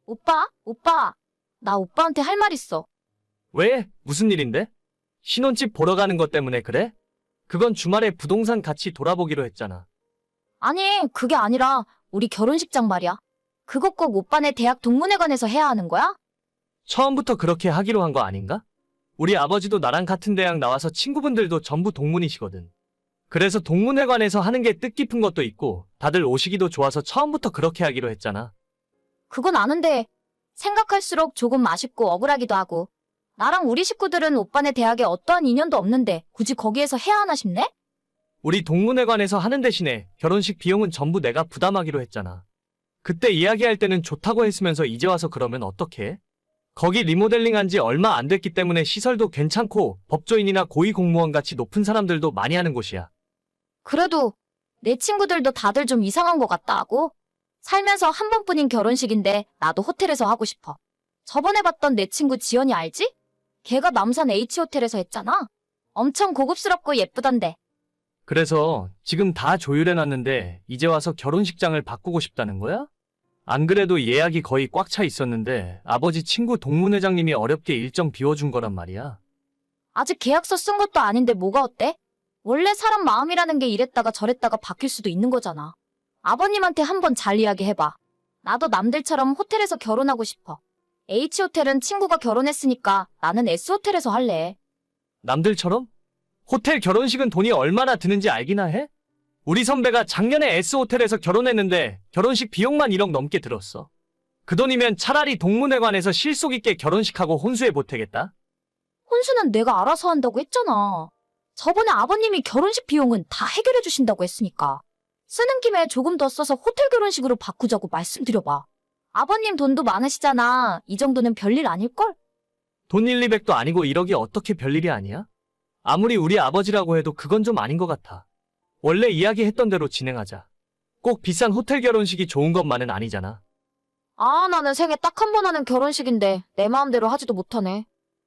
오빠, 나 오빠한테 할 말 있어. 왜? 무슨 일인데? 신혼집 보러 가는 것 때문에 그래? 그건 주말에 부동산 같이 돌아보기로 했잖아. 아니, 그게 아니라 우리 결혼식장 말이야. 그거 꼭 오빠네 대학 동문회관에서 해야 하는 거야? 처음부터 그렇게 하기로 한 거 아닌가? 우리 아버지도 나랑 같은 대학 나와서 친구분들도 전부 동문이시거든. 그래서 동문회관에서 하는 게 뜻깊은 것도 있고 다들 오시기도 좋아서 처음부터 그렇게 하기로 했잖아. 그건 아는데 생각할수록 조금 아쉽고 억울하기도 하고 나랑 우리 식구들은 오빠네 대학에 어떠한 인연도 없는데 굳이 거기에서 해야 하나 싶네? 우리 동문회관에서 하는 대신에 결혼식 비용은 전부 내가 부담하기로 했잖아. 그때 이야기할 때는 좋다고 했으면서 이제 와서 그러면 어떡해? 거기 리모델링 한 지 얼마 안 됐기 때문에 시설도 괜찮고 법조인이나 고위공무원 같이 높은 사람들도 많이 하는 곳이야. 그래도 내 친구들도 다들 좀 이상한 것 같다 하고 살면서 한 번뿐인 결혼식인데 나도 호텔에서 하고 싶어. 저번에 봤던 내 친구 지연이 알지? 걔가 남산 H호텔에서 했잖아. 엄청 고급스럽고 예쁘던데. 그래서 지금 다 조율해놨는데 이제 와서 결혼식장을 바꾸고 싶다는 거야? 안 그래도 예약이 거의 꽉 차 있었는데 아버지 친구 동문회장님이 어렵게 일정 비워준 거란 말이야. 아직 계약서 쓴 것도 아닌데 뭐가 어때? 원래 사람 마음이라는 게 이랬다가 저랬다가 바뀔 수도 있는 거잖아. 아버님한테 한번 잘 이야기해봐. 나도 남들처럼 호텔에서 결혼하고 싶어. H호텔은 친구가 결혼했으니까 나는 S호텔에서 할래. 남들처럼? 호텔 결혼식은 돈이 얼마나 드는지 알기나 해? 우리 선배가 작년에 S호텔에서 결혼했는데 결혼식 비용만 1억 넘게 들었어. 그 돈이면 차라리 동문회관에서 실속 있게 결혼식하고 혼수해 보태겠다. 혼수는 내가 알아서 한다고 했잖아. 저번에 아버님이 결혼식 비용은 다 해결해 주신다고 했으니까. 쓰는 김에 조금 더 써서 호텔 결혼식으로 바꾸자고 말씀드려봐. 아버님 돈도 많으시잖아. 이 정도는 별일 아닐걸? 돈 1, 200도 아니고 1억이 어떻게 별일이 아니야? 아무리 우리 아버지라고 해도 그건 좀 아닌 것 같아. 원래 이야기했던 대로 진행하자. 꼭 비싼 호텔 결혼식이 좋은 것만은 아니잖아. 아, 나는 생애 딱 한 번 하는 결혼식인데 내 마음대로 하지도 못하네.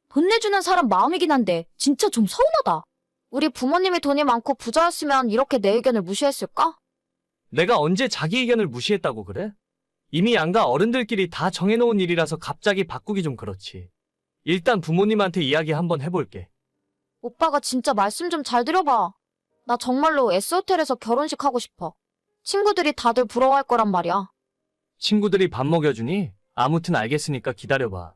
돈 내주는 사람 마음이긴 한데 진짜 좀 서운하다. 우리 부모님이 돈이 많고 부자였으면 이렇게 내 의견을 무시했을까? 내가 언제 자기 의견을 무시했다고 그래? 이미 양가 어른들끼리 다 정해놓은 일이라서 갑자기 바꾸기 좀 그렇지. 일단 부모님한테 이야기 한번 해볼게. 오빠가 진짜 말씀 좀 잘 들어봐. 나 정말로 S호텔에서 결혼식 하고 싶어. 친구들이 다들 부러워할 거란 말이야. 친구들이 밥 먹여주니? 아무튼 알겠으니까 기다려봐.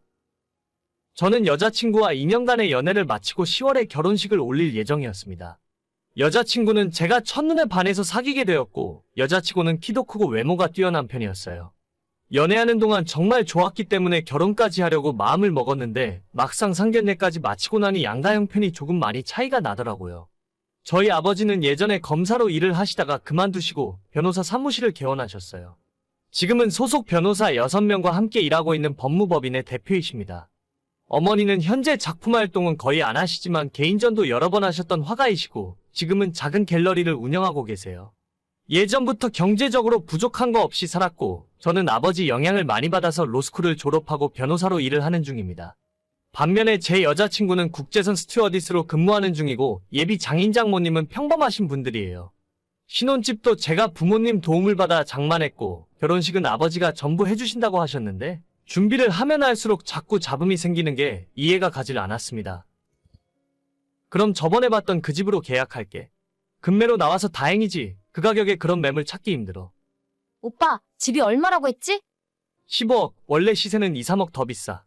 저는 여자친구와 2년간의 연애를 마치고 10월에 결혼식을 올릴 예정이었습니다. 여자친구는 제가 첫눈에 반해서 사귀게 되었고 여자치고는 키도 크고 외모가 뛰어난 편이었어요. 연애하는 동안 정말 좋았기 때문에 결혼까지 하려고 마음을 먹었는데 막상 상견례까지 마치고 나니 양가 형편이 조금 많이 차이가 나더라고요. 저희 아버지는 예전에 검사로 일을 하시다가 그만두시고 변호사 사무실을 개원하셨어요. 지금은 소속 변호사 6명과 함께 일하고 있는 법무법인의 대표이십니다. 어머니는 현재 작품 활동은 거의 안 하시지만 개인전도 여러 번 하셨던 화가이시고 지금은 작은 갤러리를 운영하고 계세요. 예전부터 경제적으로 부족한 거 없이 살았고 저는 아버지 영향을 많이 받아서 로스쿨을 졸업하고 변호사로 일을 하는 중입니다. 반면에 제 여자친구는 국제선 스튜어디스로 근무하는 중이고 예비 장인 장모님은 평범하신 분들이에요. 신혼집도 제가 부모님 도움을 받아 장만했고 결혼식은 아버지가 전부 해주신다고 하셨는데 준비를 하면 할수록 자꾸 잡음이 생기는 게 이해가 가질 않았습니다. 그럼 저번에 봤던 그 집으로 계약할게. 금매로 나와서 다행이지. 그 가격에 그런 매물 찾기 힘들어. 오빠, 집이 얼마라고 했지? 15억, 원래 시세는 2, 3억 더 비싸.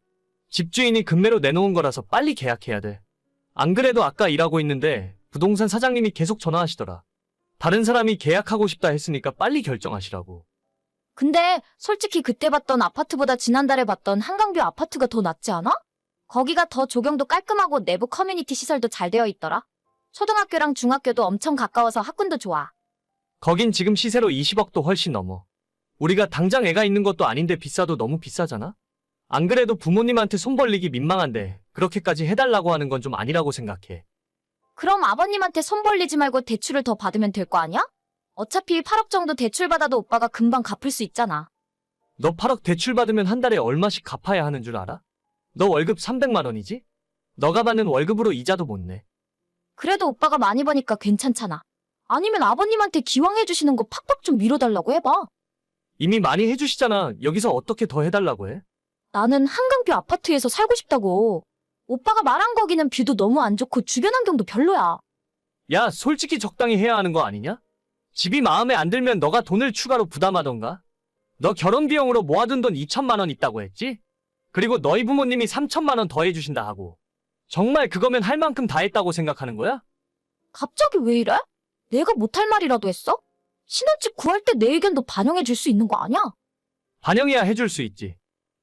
집주인이 금매로 내놓은 거라서 빨리 계약해야 돼. 안 그래도 아까 일하고 있는데 부동산 사장님이 계속 전화하시더라. 다른 사람이 계약하고 싶다 했으니까 빨리 결정하시라고. 근데 솔직히 그때 봤던 아파트보다 지난달에 봤던 한강뷰 아파트가 더 낫지 않아? 거기가 더 조경도 깔끔하고 내부 커뮤니티 시설도 잘 되어 있더라. 초등학교랑 중학교도 엄청 가까워서 학군도 좋아. 거긴 지금 시세로 20억도 훨씬 넘어. 우리가 당장 애가 있는 것도 아닌데 비싸도 너무 비싸잖아? 안 그래도 부모님한테 손 벌리기 민망한데 그렇게까지 해달라고 하는 건 좀 아니라고 생각해. 그럼 아버님한테 손 벌리지 말고 대출을 더 받으면 될 거 아니야? 어차피 8억 정도 대출 받아도 오빠가 금방 갚을 수 있잖아. 너 8억 대출 받으면 한 달에 얼마씩 갚아야 하는 줄 알아? 너 월급 300만 원이지? 너가 받는 월급으로 이자도 못 내. 그래도 오빠가 많이 버니까 괜찮잖아. 아니면 아버님한테 기왕 해주시는 거 팍팍 좀 밀어달라고 해봐. 이미 많이 해주시잖아. 여기서 어떻게 더 해달라고 해? 나는 한강뷰 아파트에서 살고 싶다고. 오빠가 말한 거기는 뷰도 너무 안 좋고 주변 환경도 별로야. 야, 솔직히 적당히 해야 하는 거 아니냐? 집이 마음에 안 들면 너가 돈을 추가로 부담하던가? 너 결혼 비용으로 모아둔 돈 2천만 원 있다고 했지? 그리고 너희 부모님이 3천만 원 더 해주신다 하고. 정말 그거면 할 만큼 다 했다고 생각하는 거야? 갑자기 왜 이래? 내가 못할 말이라도 했어? 신혼집 구할 때 내 의견도 반영해 줄 수 있는 거 아니야? 반영해야 해줄 수 있지.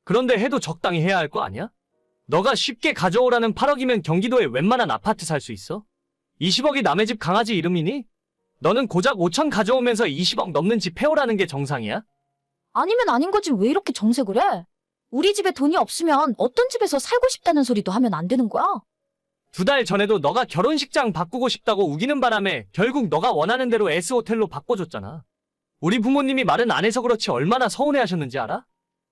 그런데 해도 적당히 해야 할 거 아니야? 너가 쉽게 가져오라는 8억이면 경기도에 웬만한 아파트 살 수 있어? 20억이 남의 집 강아지 이름이니? 너는 고작 5천 가져오면서 20억 넘는 집 해오라는 게 정상이야? 아니면 아닌 거지 왜 이렇게 정색을 해? 우리 집에 돈이 없으면 어떤 집에서 살고 싶다는 소리도 하면 안 되는 거야? 2달 전에도 너가 결혼식장 바꾸고 싶다고 우기는 바람에 결국 너가 원하는 대로 S호텔로 바꿔줬잖아. 우리 부모님이 말은 안 해서 그렇지 얼마나 서운해하셨는지 알아?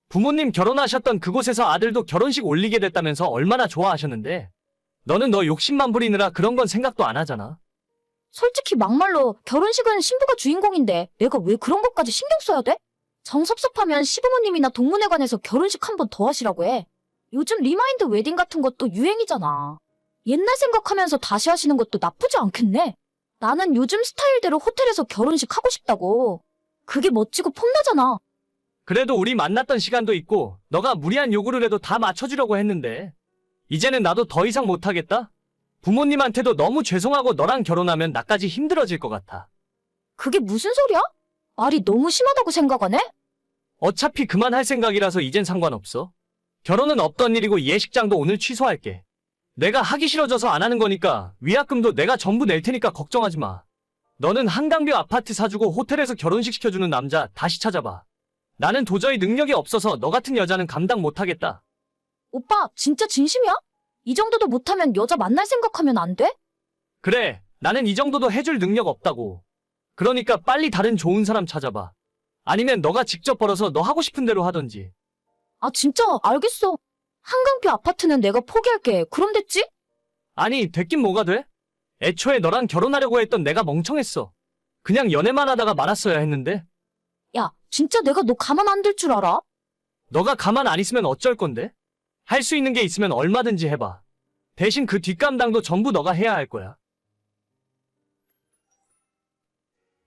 부모님 결혼하셨던 그곳에서 아들도 결혼식 올리게 됐다면서 얼마나 좋아하셨는데 너는 너 욕심만 부리느라 그런 건 생각도 안 하잖아. 솔직히 막말로 결혼식은 신부가 주인공인데 내가 왜 그런 것까지 신경 써야 돼? 정 섭섭하면 시부모님이나 동문회관에서 결혼식 한 번 더 하시라고 해. 요즘 리마인드 웨딩 같은 것도 유행이잖아. 옛날 생각하면서 다시 하시는 것도 나쁘지 않겠네. 나는 요즘 스타일대로 호텔에서 결혼식 하고 싶다고. 그게 멋지고 폼나잖아. 그래도 우리 만났던 시간도 있고 너가 무리한 요구를 해도 다 맞춰주려고 했는데 이제는 나도 더 이상 못하겠다? 부모님한테도 너무 죄송하고 너랑 결혼하면 나까지 힘들어질 것 같아. 그게 무슨 소리야? 말이 너무 심하다고 생각하네? 어차피 그만할 생각이라서 이젠 상관없어. 결혼은 없던 일이고 예식장도 오늘 취소할게. 내가 하기 싫어져서 안 하는 거니까 위약금도 내가 전부 낼 테니까 걱정하지 마. 너는 한강뷰 아파트 사주고 호텔에서 결혼식 시켜주는 남자 다시 찾아봐. 나는 도저히 능력이 없어서 너 같은 여자는 감당 못하겠다. 오빠, 진짜 진심이야? 이 정도도 못하면 여자 만날 생각하면 안 돼? 그래, 나는 이 정도도 해줄 능력 없다고. 그러니까 빨리 다른 좋은 사람 찾아봐. 아니면 너가 직접 벌어서 너 하고 싶은 대로 하던지. 아, 진짜 알겠어. 한강뷰 아파트는 내가 포기할게. 그럼 됐지? 아니, 됐긴 뭐가 돼? 애초에 너랑 결혼하려고 했던 내가 멍청했어. 그냥 연애만 하다가 말았어야 했는데. 야, 진짜 내가 너 가만 안 둘 줄 알아? 너가 가만 안 있으면 어쩔 건데? 할 수 있는 게 있으면 얼마든지 해봐. 대신 그 뒷감당도 전부 너가 해야 할 거야.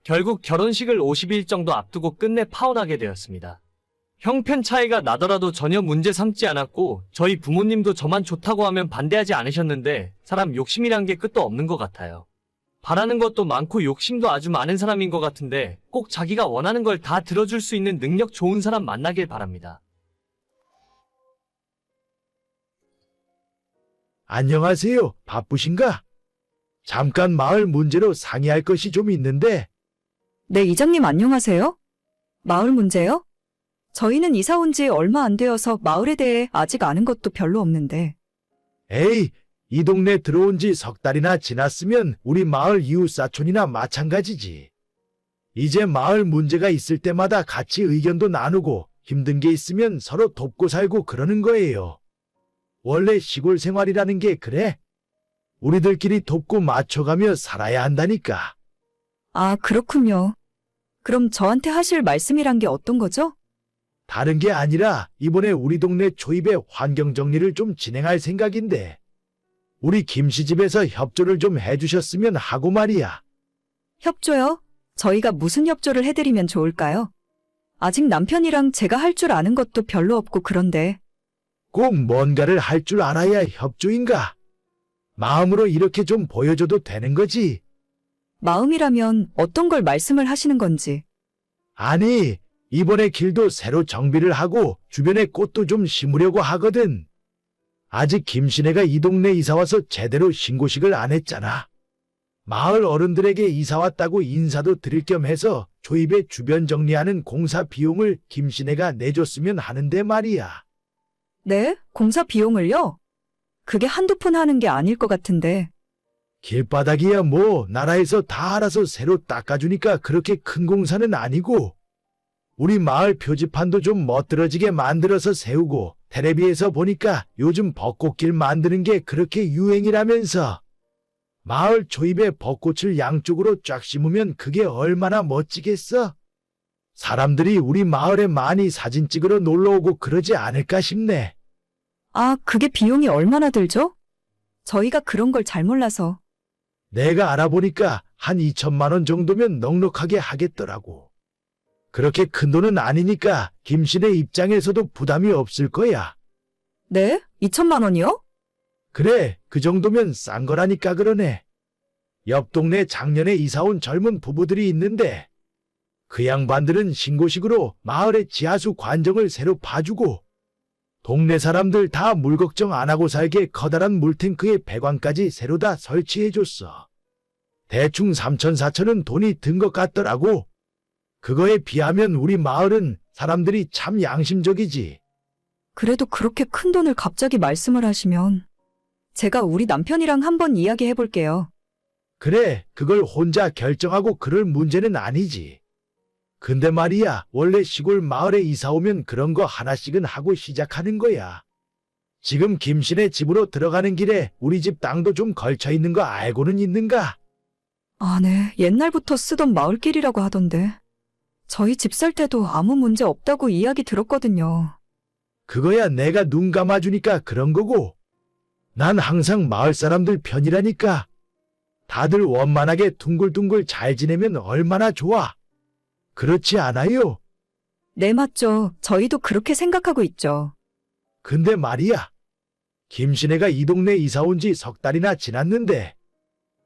결국 결혼식을 50일 정도 앞두고 끝내 파혼하게 되었습니다. 형편 차이가 나더라도 전혀 문제 삼지 않았고 저희 부모님도 저만 좋다고 하면 반대하지 않으셨는데 사람 욕심이란 게 끝도 없는 것 같아요. 바라는 것도 많고 욕심도 아주 많은 사람인 것 같은데 꼭 자기가 원하는 걸 다 들어줄 수 있는 능력 좋은 사람 만나길 바랍니다. 안녕하세요. 바쁘신가? 잠깐 마을 문제로 상의할 것이 좀 있는데. 네, 이장님 안녕하세요? 마을 문제요? 저희는 이사 온 지 얼마 안 되어서 마을에 대해 아직 아는 것도 별로 없는데. 에이, 이 동네 들어온 지 석 달이나 지났으면 우리 마을 이웃사촌이나 마찬가지지. 이제 마을 문제가 있을 때마다 같이 의견도 나누고 힘든 게 있으면 서로 돕고 살고 그러는 거예요. 원래 시골 생활이라는 게 그래. 우리들끼리 돕고 맞춰가며 살아야 한다니까. 아, 그렇군요. 그럼 저한테 하실 말씀이란 게 어떤 거죠? 다른 게 아니라 이번에 우리 동네 초입의 환경 정리를 좀 진행할 생각인데 우리 김씨 집에서 협조를 좀 해주셨으면 하고 말이야. 협조요? 저희가 무슨 협조를 해드리면 좋을까요? 아직 남편이랑 제가 할 줄 아는 것도 별로 없고 그런데. 꼭 뭔가를 할 줄 알아야 협조인가? 마음으로 이렇게 좀 보여줘도 되는 거지. 마음이라면 어떤 걸 말씀을 하시는 건지. 아니, 이번에 길도 새로 정비를 하고 주변에 꽃도 좀 심으려고 하거든. 아직 김씨네가 이 동네 이사와서 제대로 신고식을 안 했잖아. 마을 어른들에게 이사 왔다고 인사도 드릴 겸 해서 조입의 주변 정리하는 공사 비용을 김씨네가 내줬으면 하는데 말이야. 네? 공사 비용을요? 그게 한두 푼 하는 게 아닐 것 같은데. 길바닥이야 뭐 나라에서 다 알아서 새로 닦아주니까 그렇게 큰 공사는 아니고 우리 마을 표지판도 좀 멋들어지게 만들어서 세우고 텔레비에서 보니까 요즘 벚꽃길 만드는 게 그렇게 유행이라면서 마을 초입에 벚꽃을 양쪽으로 쫙 심으면 그게 얼마나 멋지겠어? 사람들이 우리 마을에 많이 사진 찍으러 놀러 오고 그러지 않을까 싶네. 아, 그게 비용이 얼마나 들죠? 저희가 그런 걸 잘 몰라서. 내가 알아보니까 한 2천만 원 정도면 넉넉하게 하겠더라고. 그렇게 큰 돈은 아니니까 김씨네 입장에서도 부담이 없을 거야. 네? 2천만 원이요? 그래, 그 정도면 싼 거라니까 그러네. 옆 동네 작년에 이사 온 젊은 부부들이 있는데 그 양반들은 신고식으로 마을의 지하수 관정을 새로 파주고 동네 사람들 다 물 걱정 안 하고 살게 커다란 물탱크에 배관까지 새로 다 설치해줬어. 대충 3천, 4천은 돈이 든 것 같더라고. 그거에 비하면 우리 마을은 사람들이 참 양심적이지. 그래도 그렇게 큰 돈을 갑자기 말씀을 하시면 제가 우리 남편이랑 한번 이야기해 볼게요. 그래, 그걸 혼자 결정하고 그럴 문제는 아니지. 근데 말이야, 원래 시골 마을에 이사 오면 그런 거 하나씩은 하고 시작하는 거야. 지금 김씨네 집으로 들어가는 길에 우리 집 땅도 좀 걸쳐 있는 거 알고는 있는가? 아, 네. 옛날부터 쓰던 마을길이라고 하던데. 저희 집 살 때도 아무 문제 없다고 이야기 들었거든요. 그거야 내가 눈 감아주니까 그런 거고. 난 항상 마을 사람들 편이라니까. 다들 원만하게 둥글둥글 잘 지내면 얼마나 좋아. 그렇지 않아요? 네, 맞죠. 저희도 그렇게 생각하고 있죠. 근데 말이야. 김씨네가 이 동네 이사 온 지 석 달이나 지났는데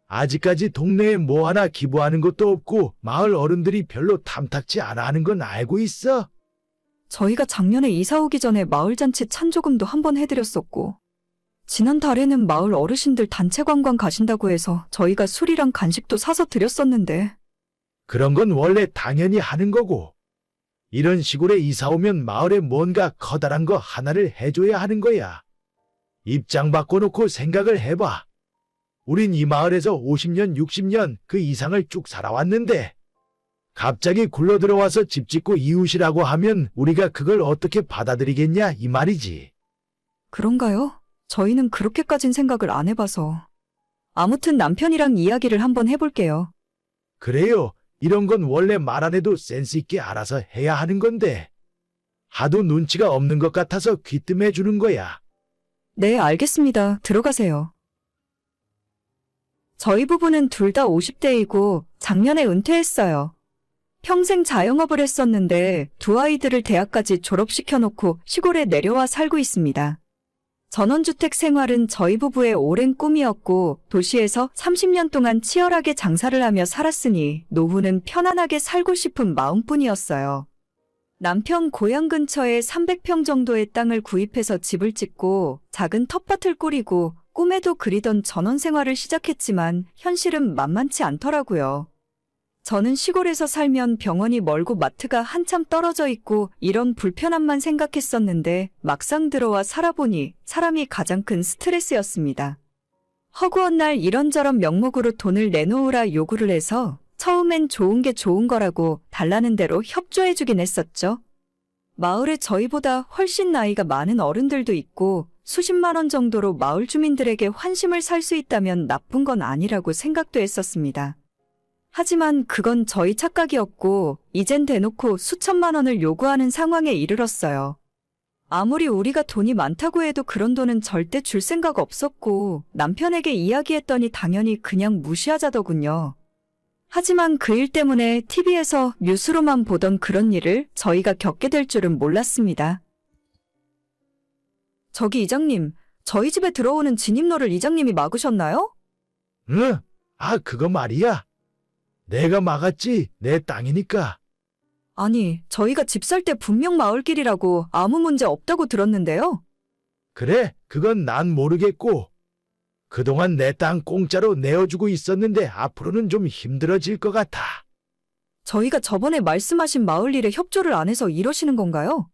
아직까지 동네에 뭐 하나 기부하는 것도 없고 마을 어른들이 별로 탐탁치 않아 하는 건 알고 있어? 저희가 작년에 이사 오기 전에 마을잔치 찬조금도 한번 해드렸었고, 지난달에는 마을 어르신들 단체 관광 가신다고 해서 저희가 술이랑 간식도 사서 드렸었는데, 그런 건 원래 당연히 하는 거고 이런 시골에 이사 오면 마을에 뭔가 커다란 거 하나를 해줘야 하는 거야. 입장 바꿔놓고 생각을 해봐. 우린 이 마을에서 50년, 60년 그 이상을 쭉 살아왔는데 갑자기 굴러 들어와서 집 짓고 이웃이라고 하면 우리가 그걸 어떻게 받아들이겠냐 이 말이지. 그런가요? 저희는 그렇게까진 생각을 안 해봐서. 아무튼 남편이랑 이야기를 한번 해볼게요. 그래요. 이런 건 원래 말 안 해도 센스 있게 알아서 해야 하는 건데 하도 눈치가 없는 것 같아서 귀뜸해 주는 거야. 네, 알겠습니다. 들어가세요. 저희 부부는 둘 다 50대이고 작년에 은퇴했어요. 평생 자영업을 했었는데 두 아이들을 대학까지 졸업시켜놓고 시골에 내려와 살고 있습니다. 전원주택 생활은 저희 부부의 오랜 꿈이었고 도시에서 30년 동안 치열하게 장사를 하며 살았으니 노후는 편안하게 살고 싶은 마음뿐이었어요. 남편 고향 근처에 300평 정도의 땅을 구입해서 집을 짓고 작은 텃밭을 꾸리고 꿈에도 그리던 전원 생활을 시작했지만 현실은 만만치 않더라고요. 저는 시골에서 살면 병원이 멀고 마트가 한참 떨어져 있고 이런 불편함만 생각했었는데 막상 들어와 살아보니 사람이 가장 큰 스트레스였습니다. 허구한 날 이런저런 명목으로 돈을 내놓으라 요구를 해서 처음엔 좋은 게 좋은 거라고 달라는 대로 협조해주긴 했었죠. 마을에 저희보다 훨씬 나이가 많은 어른들도 있고 수십만 원 정도로 마을 주민들에게 환심을 살 수 있다면 나쁜 건 아니라고 생각도 했었습니다. 하지만 그건 저희 착각이었고 이젠 대놓고 수천만 원을 요구하는 상황에 이르렀어요. 아무리 우리가 돈이 많다고 해도 그런 돈은 절대 줄 생각 없었고 남편에게 이야기했더니 당연히 그냥 무시하자더군요. 하지만 그 일 때문에 TV에서 뉴스로만 보던 그런 일을 저희가 겪게 될 줄은 몰랐습니다. 저기 이장님, 저희 집에 들어오는 진입로를 이장님이 막으셨나요? 응? 아, 그거 말이야. 내가 막았지. 내 땅이니까. 아니, 저희가 집 살 때 분명 마을길이라고 아무 문제 없다고 들었는데요. 그래, 그건 난 모르겠고. 그동안 내 땅 공짜로 내어주고 있었는데 앞으로는 좀 힘들어질 것 같아. 저희가 저번에 말씀하신 마을 일에 협조를 안 해서 이러시는 건가요?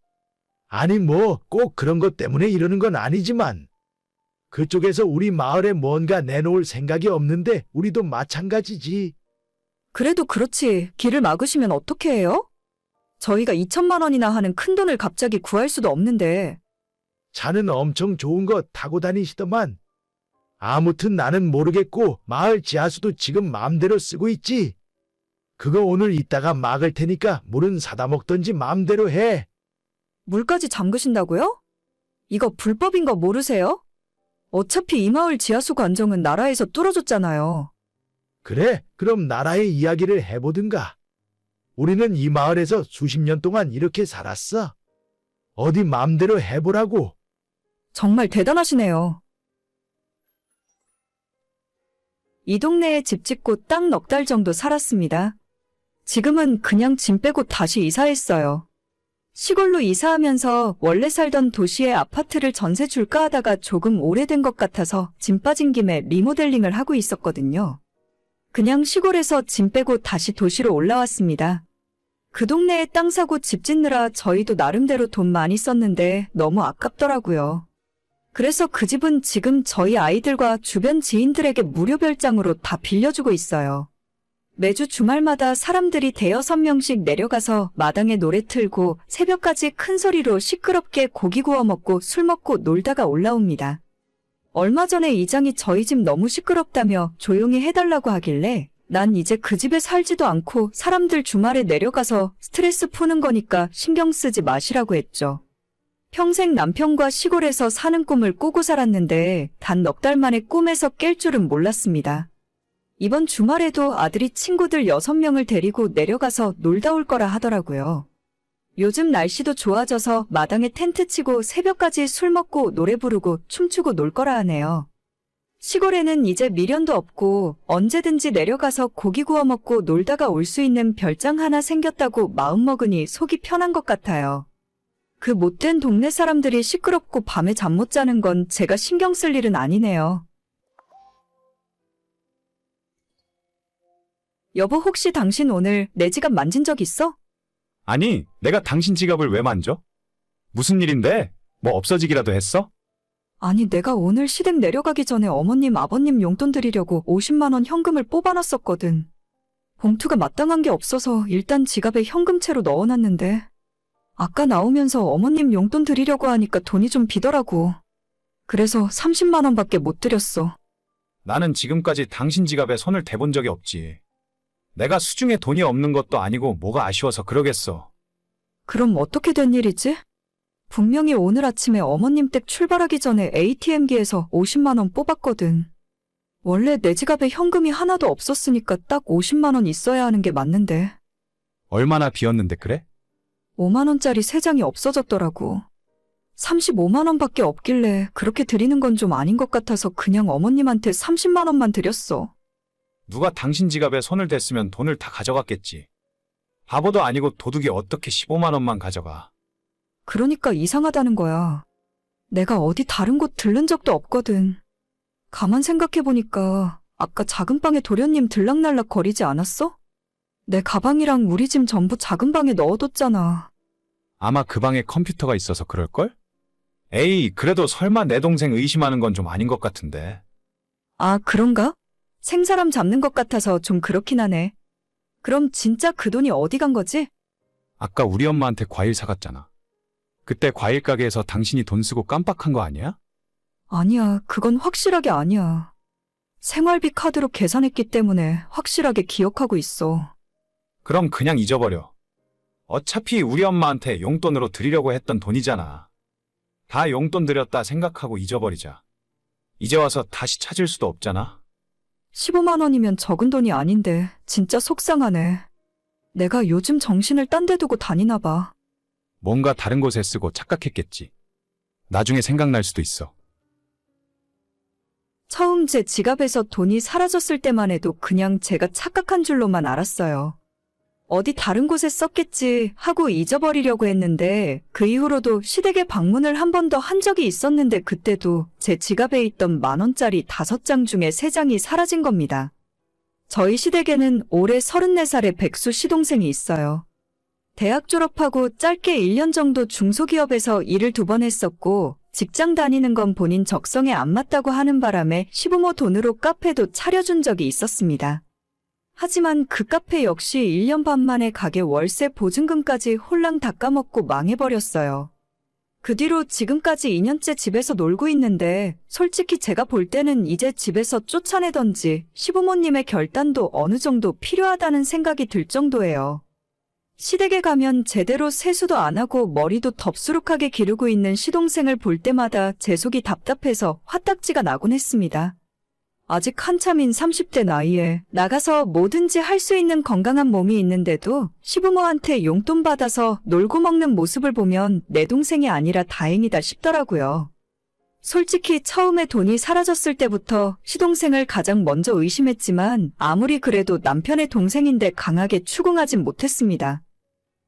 아니 뭐 꼭 그런 것 때문에 이러는 건 아니지만 그쪽에서 우리 마을에 뭔가 내놓을 생각이 없는데 우리도 마찬가지지. 그래도 그렇지 길을 막으시면 어떻게 해요? 저희가 2천만 원이나 하는 큰 돈을 갑자기 구할 수도 없는데. 차는 엄청 좋은 거 타고 다니시더만. 아무튼 나는 모르겠고 마을 지하수도 지금 마음대로 쓰고 있지. 그거 오늘 이따가 막을 테니까 물은 사다 먹던지 마음대로 해. 물까지 잠그신다고요? 이거 불법인 거 모르세요? 어차피 이 마을 지하수 관정은 나라에서 뚫어줬잖아요. 그래, 그럼 나라의 이야기를 해보든가. 우리는 이 마을에서 수십 년 동안 이렇게 살았어. 어디 마음대로 해보라고. 정말 대단하시네요. 이 동네에 집 짓고 딱 넉 달 정도 살았습니다. 지금은 그냥 짐 빼고 다시 이사했어요. 시골로 이사하면서 원래 살던 도시에 아파트를 전세 줄까 하다가 조금 오래된 것 같아서 짐 빠진 김에 리모델링을 하고 있었거든요. 그냥 시골에서 짐 빼고 다시 도시로 올라왔습니다. 그 동네에 땅 사고 집 짓느라 저희도 나름대로 돈 많이 썼는데 너무 아깝더라고요. 그래서 그 집은 지금 저희 아이들과 주변 지인들에게 무료 별장으로 다 빌려주고 있어요. 매주 주말마다 사람들이 대여섯 명씩 내려가서 마당에 노래 틀고 새벽까지 큰 소리로 시끄럽게 고기 구워 먹고 술 먹고 놀다가 올라옵니다. 얼마 전에 이장이 저희 집 너무 시끄럽다며 조용히 해달라고 하길래 난 이제 그 집에 살지도 않고 사람들 주말에 내려가서 스트레스 푸는 거니까 신경 쓰지 마시라고 했죠. 평생 남편과 시골에서 사는 꿈을 꾸고 살았는데 단 넉 달 만에 꿈에서 깰 줄은 몰랐습니다. 이번 주말에도 아들이 친구들 6명을 데리고 내려가서 놀다 올 거라 하더라고요. 요즘 날씨도 좋아져서 마당에 텐트 치고 새벽까지 술 먹고 노래 부르고 춤추고 놀 거라 하네요. 시골에는 이제 미련도 없고 언제든지 내려가서 고기 구워 먹고 놀다가 올 수 있는 별장 하나 생겼다고 마음먹으니 속이 편한 것 같아요. 그 못된 동네 사람들이 시끄럽고 밤에 잠 못 자는 건 제가 신경 쓸 일은 아니네요. 여보, 혹시 당신 오늘 내 지갑 만진 적 있어? 아니, 내가 당신 지갑을 왜 만져? 무슨 일인데? 뭐 없어지기라도 했어? 아니, 내가 오늘 시댁 내려가기 전에 어머님, 아버님 용돈 드리려고 50만 원 현금을 뽑아놨었거든. 봉투가 마땅한 게 없어서 일단 지갑에 현금채로 넣어놨는데 아까 나오면서 어머님 용돈 드리려고 하니까 돈이 좀 비더라고. 그래서 30만 원밖에 못 드렸어. 나는 지금까지 당신 지갑에 손을 대본 적이 없지. 내가 수중에 돈이 없는 것도 아니고 뭐가 아쉬워서 그러겠어. 그럼 어떻게 된 일이지? 분명히 오늘 아침에 어머님 댁 출발하기 전에 ATM기에서 50만 원 뽑았거든. 원래 내 지갑에 현금이 하나도 없었으니까 딱 50만 원 있어야 하는 게 맞는데 얼마나 비었는데 그래? 5만 원짜리 3장이 없어졌더라고. 35만 원밖에 없길래 그렇게 드리는 건 좀 아닌 것 같아서 그냥 어머님한테 30만 원만 드렸어. 누가 당신 지갑에 손을 댔으면 돈을 다 가져갔겠지. 바보도 아니고 도둑이 어떻게 15만 원만 가져가. 그러니까 이상하다는 거야. 내가 어디 다른 곳 들른 적도 없거든. 가만 생각해보니까 아까 작은 방에 도련님 들락날락 거리지 않았어? 내 가방이랑 우리 짐 전부 작은 방에 넣어뒀잖아. 아마 그 방에 컴퓨터가 있어서 그럴걸? 에이, 그래도 설마 내 동생 의심하는 건 좀 아닌 것 같은데. 아, 그런가? 생사람 잡는 것 같아서 좀 그렇긴 하네. 그럼 진짜 그 돈이 어디 간 거지? 아까 우리 엄마한테 과일 사갔잖아. 그때 과일 가게에서 당신이 돈 쓰고 깜빡한 거 아니야? 아니야, 그건 확실하게 아니야. 생활비 카드로 계산했기 때문에 확실하게 기억하고 있어. 그럼 그냥 잊어버려. 어차피 우리 엄마한테 용돈으로 드리려고 했던 돈이잖아. 다 용돈 드렸다 생각하고 잊어버리자. 이제 와서 다시 찾을 수도 없잖아. 15만 원이면 적은 돈이 아닌데 진짜 속상하네. 내가 요즘 정신을 딴 데 두고 다니나 봐. 뭔가 다른 곳에 쓰고 착각했겠지. 나중에 생각날 수도 있어. 처음 제 지갑에서 돈이 사라졌을 때만 해도 그냥 제가 착각한 줄로만 알았어요. 어디 다른 곳에 썼겠지 하고 잊어버리려고 했는데 그 이후로도 시댁에 방문을 한 번 더 한 적이 있었는데 그때도 제 지갑에 있던 10,000원짜리 5장 중에 3장이 사라진 겁니다. 저희 시댁에는 올해 34살의 백수 시동생이 있어요. 대학 졸업하고 짧게 1년 정도 중소기업에서 일을 2번 했었고 직장 다니는 건 본인 적성에 안 맞다고 하는 바람에 시부모 돈으로 카페도 차려준 적이 있었습니다. 하지만 그 카페 역시 1년 반 만에 가게 월세 보증금까지 홀랑 다 까먹고 망해버렸어요. 그 뒤로 지금까지 2년째 집에서 놀고 있는데 솔직히 제가 볼 때는 이제 집에서 쫓아내던지 시부모님의 결단도 어느 정도 필요하다는 생각이 들 정도예요. 시댁에 가면 제대로 세수도 안 하고 머리도 덥수룩하게 기르고 있는 시동생을 볼 때마다 제 속이 답답해서 화딱지가 나곤 했습니다. 아직 한참인 30대 나이에 나가서 뭐든지 할 수 있는 건강한 몸이 있는데도 시부모한테 용돈 받아서 놀고 먹는 모습을 보면 내 동생이 아니라 다행이다 싶더라고요. 솔직히 처음에 돈이 사라졌을 때부터 시동생을 가장 먼저 의심했지만 아무리 그래도 남편의 동생인데 강하게 추궁하진 못했습니다.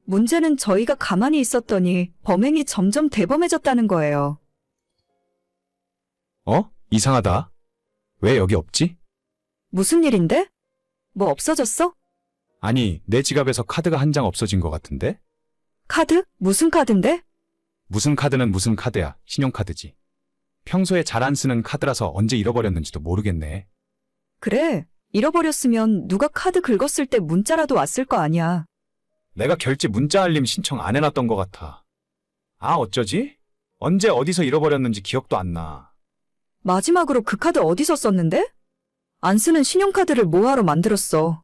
문제는 저희가 가만히 있었더니 범행이 점점 대범해졌다는 거예요. 이상하다. 왜 여기 없지? 무슨 일인데? 뭐 없어졌어? 아니, 내 지갑에서 카드가 한 장 없어진 것 같은데? 카드? 무슨 카드인데? 무슨 카드는 무슨 카드야. 신용카드지. 평소에 잘 안 쓰는 카드라서 언제 잃어버렸는지도 모르겠네. 그래, 잃어버렸으면 누가 카드 긁었을 때 문자라도 왔을 거 아니야. 내가 결제 문자 알림 신청 안 해놨던 것 같아. 어쩌지? 언제 어디서 잃어버렸는지 기억도 안 나. 마지막으로 그 카드 어디서 썼는데? 안 쓰는 신용카드를 뭐하러 만들었어?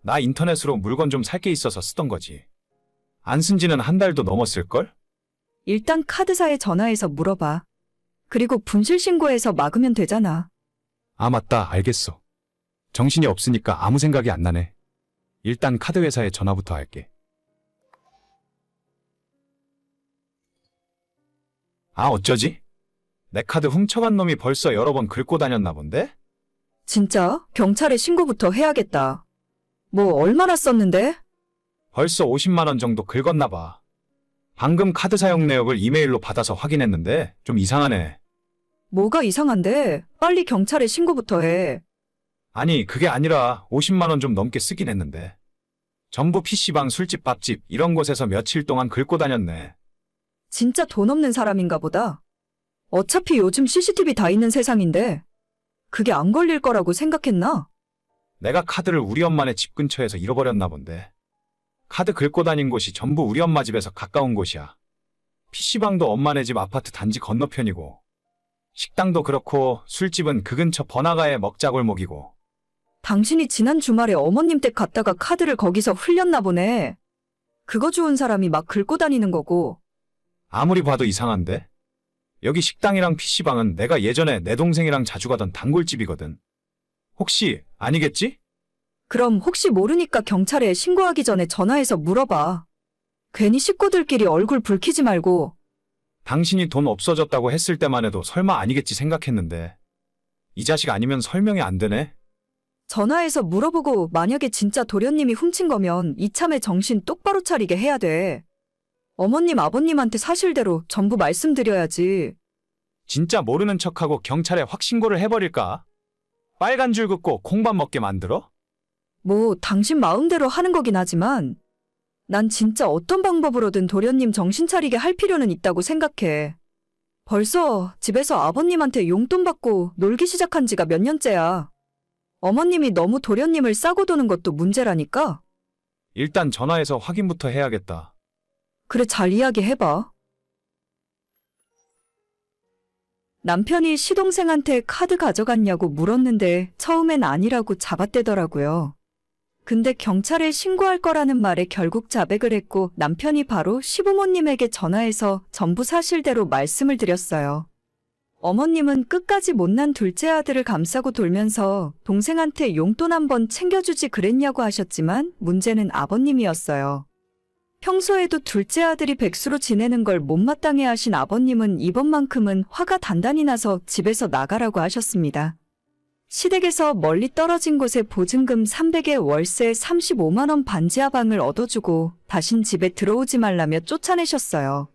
나 인터넷으로 물건 좀 살 게 있어서 쓰던 거지. 안 쓴 지는 한 달도 넘었을걸? 일단 카드사에 전화해서 물어봐. 그리고 분실 신고해서 막으면 되잖아. 맞다. 알겠어. 정신이 없으니까 아무 생각이 안 나네. 일단 카드 회사에 전화부터 할게. 어쩌지? 내 카드 훔쳐간 놈이 벌써 여러 번 긁고 다녔나 본데? 진짜? 경찰에 신고부터 해야겠다. 뭐 얼마나 썼는데? 벌써 50만 원 정도 긁었나 봐. 방금 카드 사용 내역을 이메일로 받아서 확인했는데 좀 이상하네. 뭐가 이상한데? 빨리 경찰에 신고부터 해. 아니, 그게 아니라 50만 원 좀 넘게 쓰긴 했는데. 전부 PC방, 술집, 밥집 이런 곳에서 며칠 동안 긁고 다녔네. 진짜 돈 없는 사람인가 보다. 어차피 요즘 CCTV 다 있는 세상인데 그게 안 걸릴 거라고 생각했나? 내가 카드를 우리 엄마네 집 근처에서 잃어버렸나 본데. 카드 긁고 다닌 곳이 전부 우리 엄마 집에서 가까운 곳이야. PC방도 엄마네 집 아파트 단지 건너편이고, 식당도 그렇고 술집은 그 근처 번화가의 먹자골목이고. 당신이 지난 주말에 어머님 댁 갔다가 카드를 거기서 흘렸나 보네. 그거 주운 사람이 막 긁고 다니는 거고. 아무리 봐도 이상한데? 여기 식당이랑 PC방은 내가 예전에 내 동생이랑 자주 가던 단골집이거든. 혹시 아니겠지? 그럼 혹시 모르니까 경찰에 신고하기 전에 전화해서 물어봐. 괜히 식구들끼리 얼굴 붉히지 말고. 당신이 돈 없어졌다고 했을 때만 해도 설마 아니겠지 생각했는데. 이 자식 아니면 설명이 안 되네. 전화해서 물어보고 만약에 진짜 도련님이 훔친 거면 이참에 정신 똑바로 차리게 해야 돼. 어머님, 아버님한테 사실대로 전부 말씀드려야지. 진짜 모르는 척하고 경찰에 확 신고를 해버릴까? 빨간 줄 긋고 콩밥 먹게 만들어? 뭐 당신 마음대로 하는 거긴 하지만 난 진짜 어떤 방법으로든 도련님 정신 차리게 할 필요는 있다고 생각해. 벌써 집에서 아버님한테 용돈 받고 놀기 시작한 지가 몇 년째야. 어머님이 너무 도련님을 싸고 도는 것도 문제라니까. 일단 전화해서 확인부터 해야겠다. 그래, 잘 이야기해봐. 남편이 시동생한테 카드 가져갔냐고 물었는데 처음엔 아니라고 잡아떼더라고요. 근데 경찰에 신고할 거라는 말에 결국 자백을 했고 남편이 바로 시부모님에게 전화해서 전부 사실대로 말씀을 드렸어요. 어머님은 끝까지 못난 둘째 아들을 감싸고 돌면서 동생한테 용돈 한번 챙겨주지 그랬냐고 하셨지만 문제는 아버님이었어요. 평소에도 둘째 아들이 백수로 지내는 걸 못마땅해 하신 아버님은 이번만큼은 화가 단단히 나서 집에서 나가라고 하셨습니다. 시댁에서 멀리 떨어진 곳에 보증금 300에 월세 35만 원 반지하 방을 얻어주고 다신 집에 들어오지 말라며 쫓아내셨어요.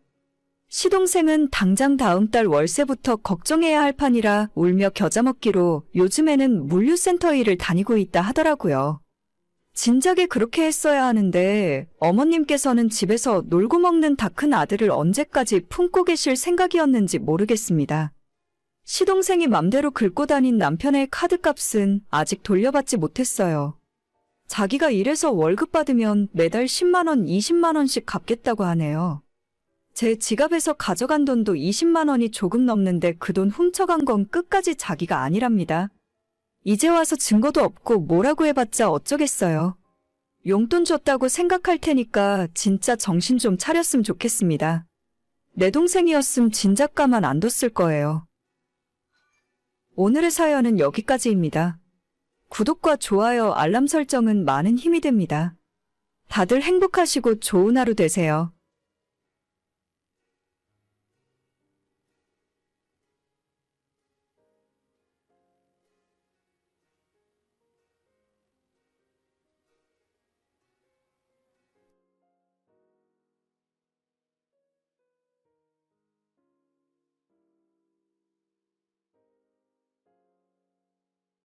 시동생은 당장 다음 달 월세부터 걱정해야 할 판이라 울며 겨자 먹기로 요즘에는 물류센터 일을 다니고 있다 하더라고요. 진작에 그렇게 했어야 하는데 어머님께서는 집에서 놀고 먹는 다 큰 아들을 언제까지 품고 계실 생각이었는지 모르겠습니다. 시동생이 맘대로 긁고 다닌 남편의 카드값은 아직 돌려받지 못했어요. 자기가 일해서 월급 받으면 매달 10만 원, 20만 원씩 갚겠다고 하네요. 제 지갑에서 가져간 돈도 20만 원이 조금 넘는데 그 돈 훔쳐간 건 끝까지 자기가 아니랍니다. 이제 와서 증거도 없고 뭐라고 해봤자 어쩌겠어요. 용돈 줬다고 생각할 테니까 진짜 정신 좀 차렸으면 좋겠습니다. 내 동생이었음 진작 가만 안 뒀을 거예요. 오늘의 사연은 여기까지입니다. 구독과 좋아요, 알람 설정은 많은 힘이 됩니다. 다들 행복하시고 좋은 하루 되세요.